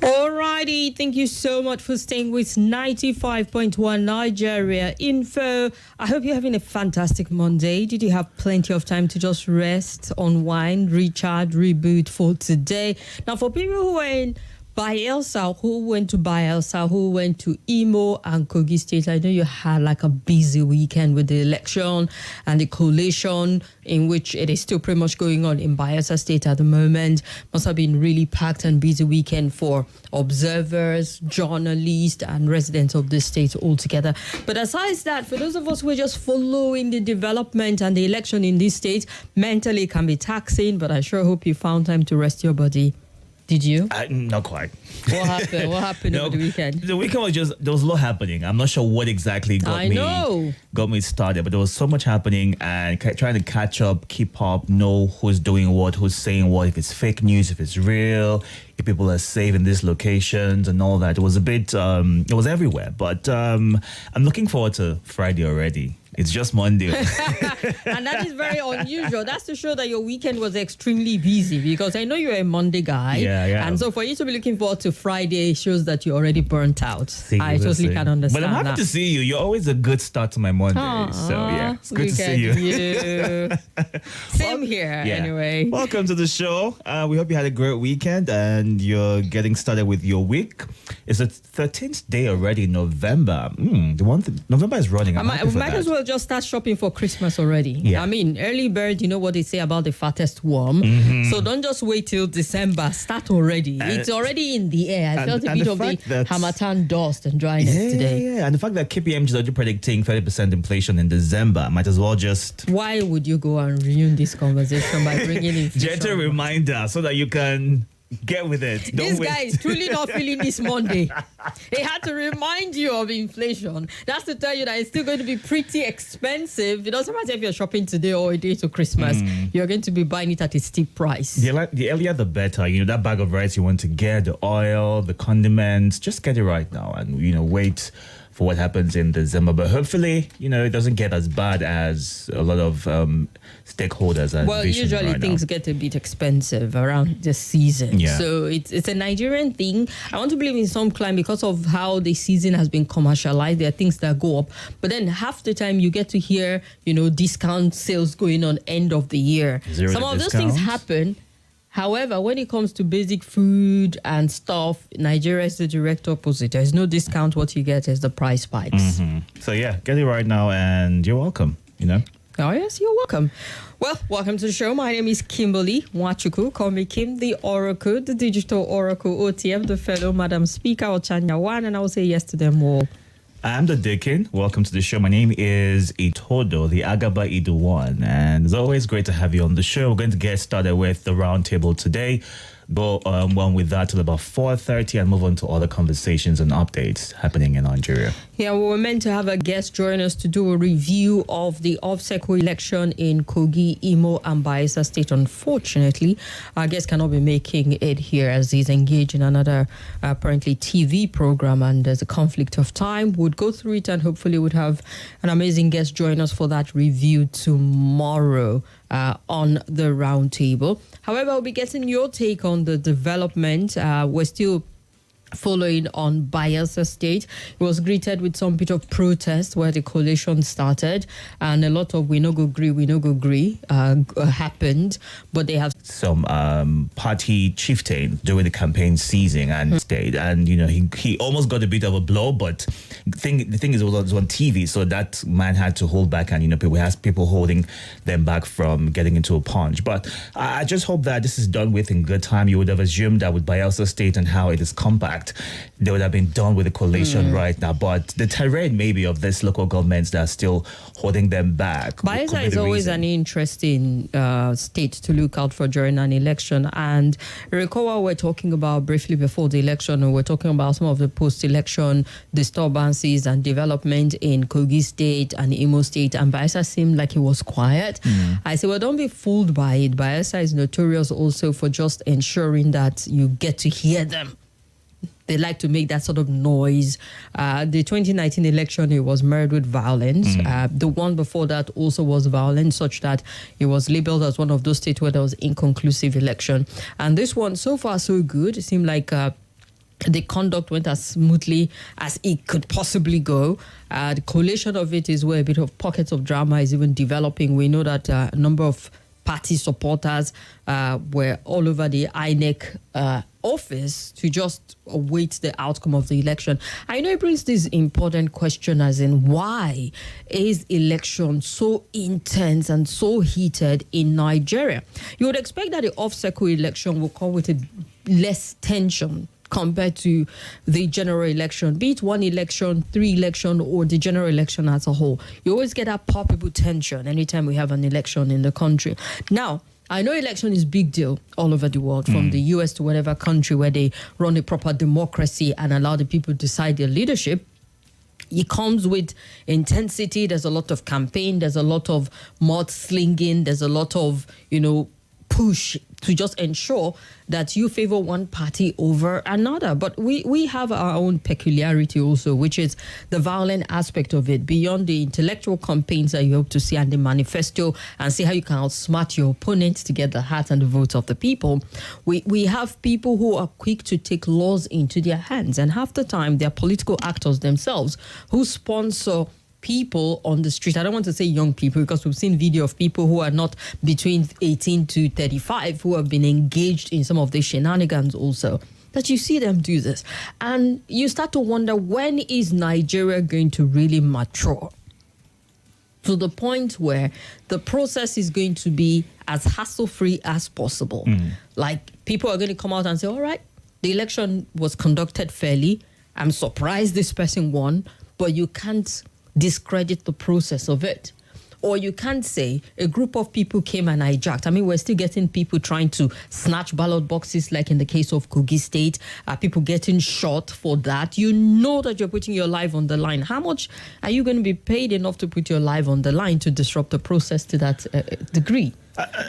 Alrighty, thank you so much for staying with 95.1 Nigeria Info. I hope you're having a fantastic Monday. Did you have plenty of time to just rest, unwind, recharge, reboot for today? Now, for people who are in Bayelsa, who went to Bayelsa, who went to Imo and Kogi State, I know you had like a busy weekend with the election and the collation, in which it is still pretty much going on in Bayelsa State at the moment. Must have been really packed and busy weekend for observers, journalists, and residents of the state altogether. But aside that, for those of us who are just following the development and the election in this state, mentally it can be taxing, but I sure hope you found time to rest your body. Did you? Not quite. What happened? What happened over the weekend? The weekend was there was a lot happening. I'm not sure what exactly got me started, but there was so much happening and trying to catch up, keep up, know who's doing what, who's saying what, if it's fake news, if it's real, if people are safe in these locations and all that. It was a bit, it was everywhere. But I'm looking forward to Friday already. It's just Monday. And that is very unusual. That's to show that your weekend was extremely busy, because I know you're a Monday guy. Yeah. And so for you to be looking forward to Friday shows that you're already burnt out. I totally can understand. But I'm happy to see you. You're always a good start to my Monday. So yeah, it's good to see you. Same here, anyway. Welcome to the show. We hope you had a great weekend and you're getting started with your week. It's the 13th day already, November. November is running. I might as well just start shopping for Christmas already. Yeah. I mean, early bird, you know what they say about the fattest worm. Mm-hmm. So don't just wait till December. Start already. It's already in the air. I felt a bit of the Hamatan dust and dryness today. Yeah. And the fact that KPMG is already predicting 30% inflation in December, might as well just... Why would you go and ruin this conversation by bringing inflation? Gentle reminder so that you can... get with it. This guy is truly not feeling this Monday. He had to remind you of inflation. That's to tell you that it's still going to be pretty expensive. It doesn't matter if you're shopping today or a day to Christmas. You're going to be buying it at a steep price. The earlier the better. You know, that bag of rice you want to get, the oil, the condiments, just get it right now and, wait for what happens in December. But hopefully, it doesn't get as bad as a lot of stakeholders are. Well, usually things get a bit expensive around the season. Yeah. So it's a Nigerian thing. I want to believe in some climb because of how the season has been commercialized. There are things that go up. But then half the time you get to hear, discount sales going on end of the year. Some of those things happen. However, when it comes to basic food and stuff, Nigeria is the direct opposite. There's no discount. What you get is the price spikes. Mm-hmm. So, yeah, get it right now and you're welcome, Oh, yes, you're welcome. Well, welcome to the show. My name is Kimberly Wachuku. Call me Kim, the Oracle, the Digital Oracle, OTM, the fellow Madam Speaker, Ochanyawan, and I will say yes to them all. I'm the Deacon. Welcome to the show. My name is Itodo, the Agaba Idu one. And it's always great to have you on the show. We're going to get started with the Roundtable today. Go on with that till about 4:30 and move on to other conversations and updates happening in Nigeria. Yeah, we were meant to have a guest join us to do a review of the off-cycle election in Kogi, Imo, and Bayelsa State. Unfortunately, our guest cannot be making it here as he's engaged in another apparently TV program, and there's a conflict of time. We'd go through it and hopefully would have an amazing guest join us for that review tomorrow on the Roundtable. However, I'll be getting your take on the development. We're still following on Bayelsa State. It was greeted with some bit of protest where the coalition started, and a lot of we no go gree happened, but they have some party chieftain during the campaign season and stayed, and he almost got a bit of a blow, but the thing is it was on TV, so that man had to hold back, and people holding them back from getting into a punch. But I just hope that this is done with in good time. You would have assumed that with Bayelsa State and how it is compact, they would have been done with the coalition right now. But the terrain maybe of these local governments that are still holding them back. Bayelsa is always an interesting state to look out for during an election. And recall what we're talking about briefly before the election, and we're talking about some of the post-election disturbances and development in Kogi State and Imo State, and Bayelsa seemed like it was quiet. I say, well, don't be fooled by it. Bayelsa is notorious also for just ensuring that you get to hear them. they like to make that sort of noise. The 2019 election, it was marred with violence. The one before that also was violent, such that it was labeled as one of those states where there was inconclusive election. And this one, so far, so good. It seemed like the conduct went as smoothly as it could possibly go. The collation of it is where a bit of pockets of drama is even developing. We know that a number of party supporters were all over the INEC office to just await the outcome of the election. I know it brings this important question, as in, why is election so intense and so heated in Nigeria? You would expect that the off-cycle election will come with a less tension compared to the general election, be it one election, three election, or the general election as a whole. You always get that palpable tension anytime we have an election in the country. Now, I know election is a big deal all over the world, from the US to whatever country where they run a proper democracy and allow the people to decide their leadership. It comes with intensity. There's a lot of campaign. There's a lot of mudslinging. There's a lot of, push to just ensure that you favor one party over another. But we have our own peculiarity also, which is the violent aspect of it, beyond the intellectual campaigns that you hope to see and the manifesto and see how you can outsmart your opponents to get the heart and the votes of the people. We have people who are quick to take laws into their hands, and half the time they're political actors themselves who sponsor people on the street. I don't want to say young people, because we've seen video of people who are not between 18 to 35 who have been engaged in some of the shenanigans also, that you see them do this. And you start to wonder, when is Nigeria going to really mature to the point where the process is going to be as hassle-free as possible? Like, people are going to come out and say, all right, the election was conducted fairly. I'm surprised this person won, but you can't discredit the process of it. Or you can't say a group of people came and hijacked. I mean, we're still getting people trying to snatch ballot boxes, like in the case of Kogi State, people getting shot for that. You know that you're putting your life on the line. How much are you going to be paid enough to put your life on the line to disrupt the process to that degree?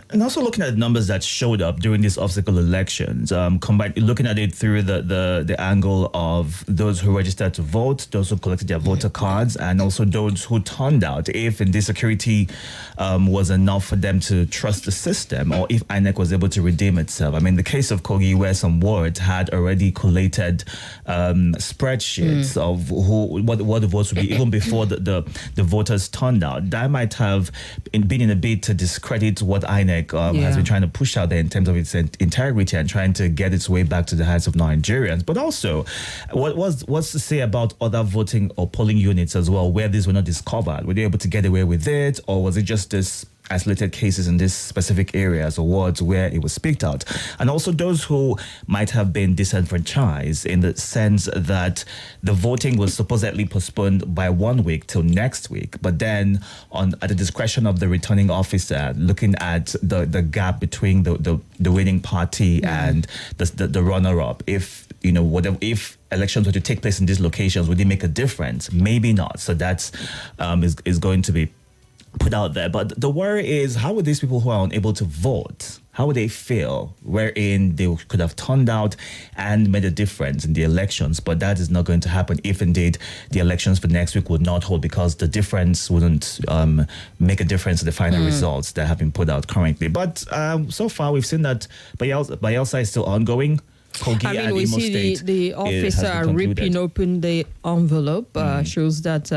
And also looking at the numbers that showed up during these obstacle elections, looking at it through the angle of those who registered to vote, those who collected their voter cards, and also those who turned out, if indeed security was enough for them to trust the system, or if INEC was able to redeem itself. I mean, the case of Kogi, where some wards had already collated spreadsheets of what the votes would be even before the voters turned out, that might have been in a bid to discredit what INEC has been trying to push out there in terms of its integrity and trying to get its way back to the hearts of Nigerians. But also, what's to say about other voting or polling units as well, where these were not discovered? Were they able to get away with it, or was it just this isolated cases in these specific areas or wards where it was picked out? And also those who might have been disenfranchised, in the sense that the voting was supposedly postponed by 1 week till next week, but then at the discretion of the returning officer, looking at the gap between the winning party and the runner-up, if elections were to take place in these locations, would it make a difference? Maybe not. So that's is going to be put out there. But the worry is, how would these people who are unable to vote, how would they feel, wherein they could have turned out and made a difference in the elections? But that is not going to happen if indeed the elections for next week would not hold, because the difference wouldn't make a difference in the final results that have been put out currently. But so far we've seen that Bayelsa is still ongoing. Kogi we see the officer ripping open the envelope, shows that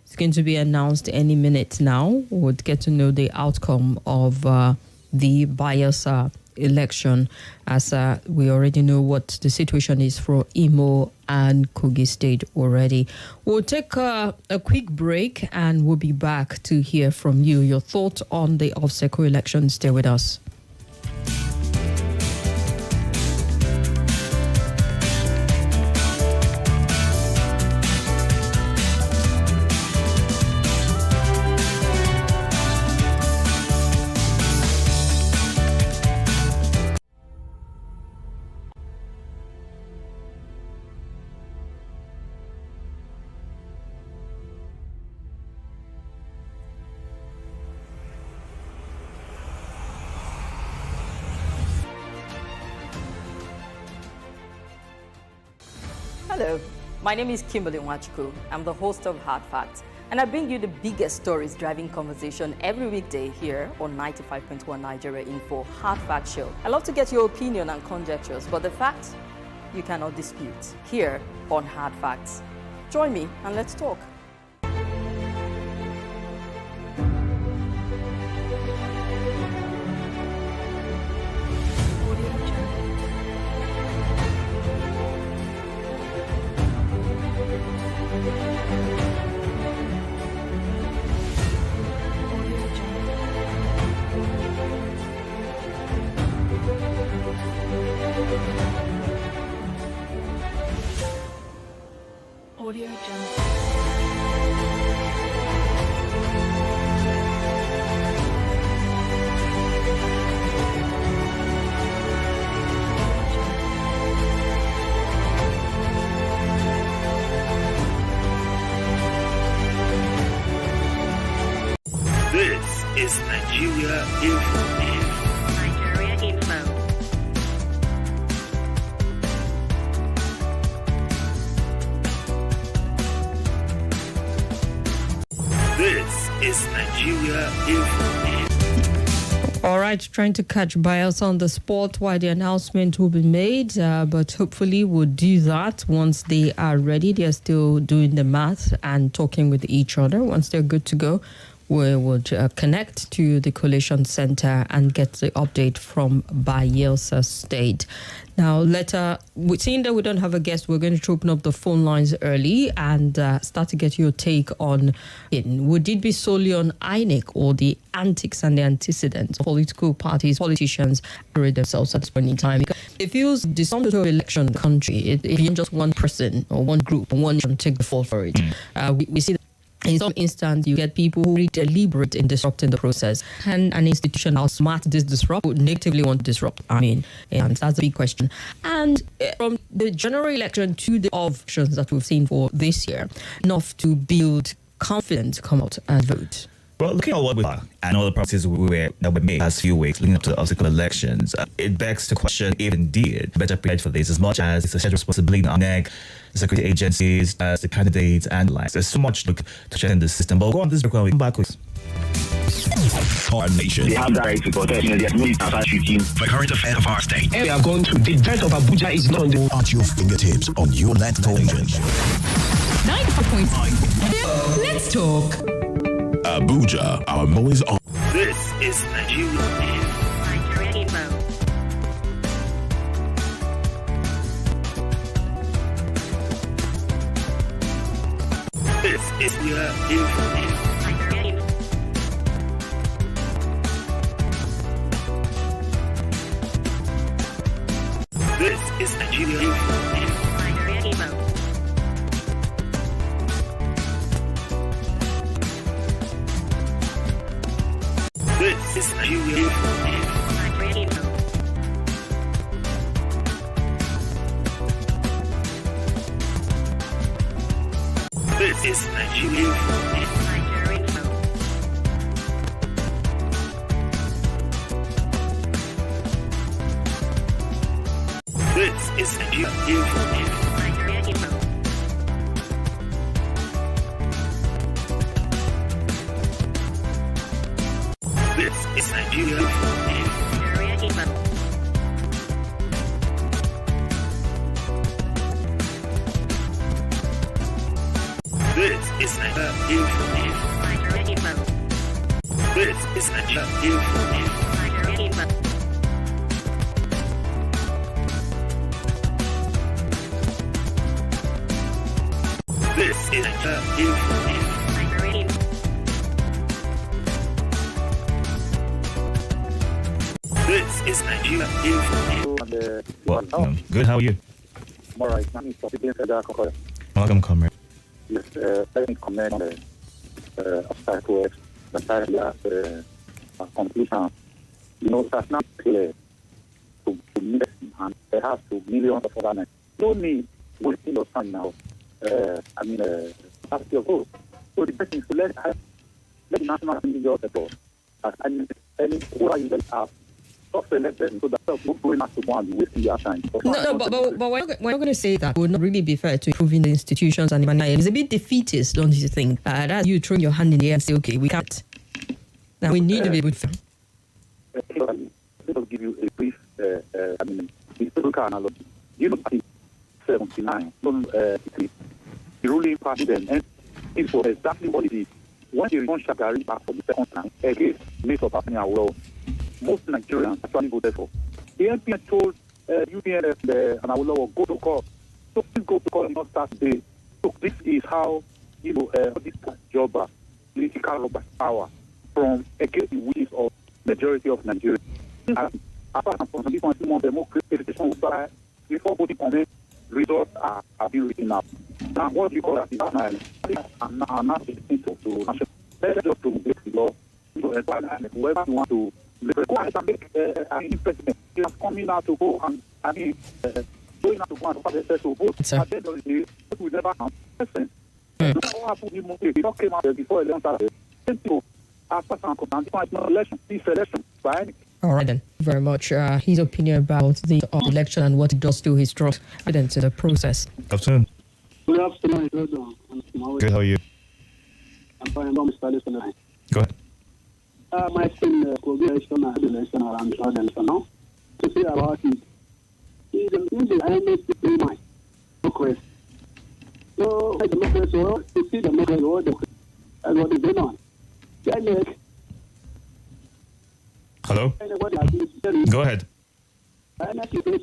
it's going to be announced any minute now. We'll get to know the outcome of the Bayelsa election, as we already know what the situation is for Imo and Kogi State already. We'll take a quick break and we'll be back to hear from you. Your thoughts on the off-cycle election. Stay with us. Hello, my name is Kimberly. I'm the host of Hard Facts, and I bring you the biggest stories driving conversation every weekday here on 95.1 Nigeria Info Hard Fact Show. I love to get your opinion and conjectures, but the facts you cannot dispute here on Hard Facts. Join me and let's talk. Audio Jungle. This is Nigeria Info. Nigeria Info. This is Nigeria Info. All right, trying to catch bias on the spot while the announcement will be made, but hopefully we'll do that once they are ready. They're still doing the math and talking with each other. Once they're good to go, we would connect to the Collation Center and get the update from Bayelsa State. Now, seeing that we don't have a guest, we're going to open up the phone lines early and start to get your take on would it be solely on INEC or the antics and the antecedents of political parties, politicians parade themselves at this point in time? Because it feels the sum total election in the country, it isn't just one person or one group, one nation take the fall for it. We see that in some instances, you get people who are deliberate in disrupting the process. Can an institution, how smart this disrupt, would negatively want to disrupt? And that's a big question. And from the general election to the options that we've seen for this year, enough to build confidence to come out and vote. Well, looking at what we are and all the promises that were made last few weeks leading up to the obstacle elections, it begs to question if indeed better prepared for this, as much as it's a shared responsibility on NEC, the security agencies, the candidates, and the likes. There's so much to strengthen the system. But we'll go on this break when we come back with. Our nation. They have the right to protest. There's no need to start shooting. The current affairs of our state. We are going to the death of Abuja is not on the At your fingertips on your land television. 95.5. Let's talk. Abuja, our boys on. This is Nigeria Info. Nigeria Info. This is Nigeria Info. Nigeria Info. This is Nigeria Info. Nigeria Info. This is Nigeria Info. Nigeria Info. This is Nigeria Info. Nigeria Info. This is Nigeria Info. Nigeria Info. This is Nigeria Info. Nigeria Info. This is Nigeria Info. Nigeria Info. This is Nigeria Info. Nigeria Info. This is Nigeria Info. Nigeria Info. This is Nigeria Info. Well, good. How are you? All right, my name is President Federal Concord. Welcome, comrade. Yes, let me comment on the obstacles that are completion. You know, that's not clear to millions and perhaps to millions of other men. Don't need wasting your time now. Ask your vote. So the person is to let the National Assembly of the board as any whoever you have just select them so that not going out to go and waste your time. No, but we're not going to say that. It would not really be fair to improving the institutions and it's a bit defeatist, don't you think? That's you throwing your hand in the air and say, okay, we can't. Now we need to be able to. Let me give you a brief, historical analogy. You know, 79, the ruling party then, and it was exactly what it is. When they returned Shagari back for the second time against Mr. Bafania, well, most Nigerians actually voted for. The NPN told UPNF and Awolowo go to court. So please go to court and not start today. So this is how, this job political power from against the wishes of majority of Nigerians. Apart from this one, more democratic before voting on it, results are being written out. Now, what do you call that? I'm not listening to national. Let's just to make the law. Whoever you want to require to make president, he is coming out to go and going out to go and participate to vote. At the end of the day, it will never come. Listen, what happened? They not came out there before election started. Same thing. After some election, this election, by any. All right, then. Very much. His opinion about the election and what it does to his trust evidence in the process. Good afternoon. Good afternoon, Itodo. Good, how are you? I'm fine, I'm Mr. Listener. Go ahead. My friend could be election around now. To say about it, he's I make the mind. Okay. So, I democracy, to see the democracy, and what is going on. Hello? Go ahead. I like to say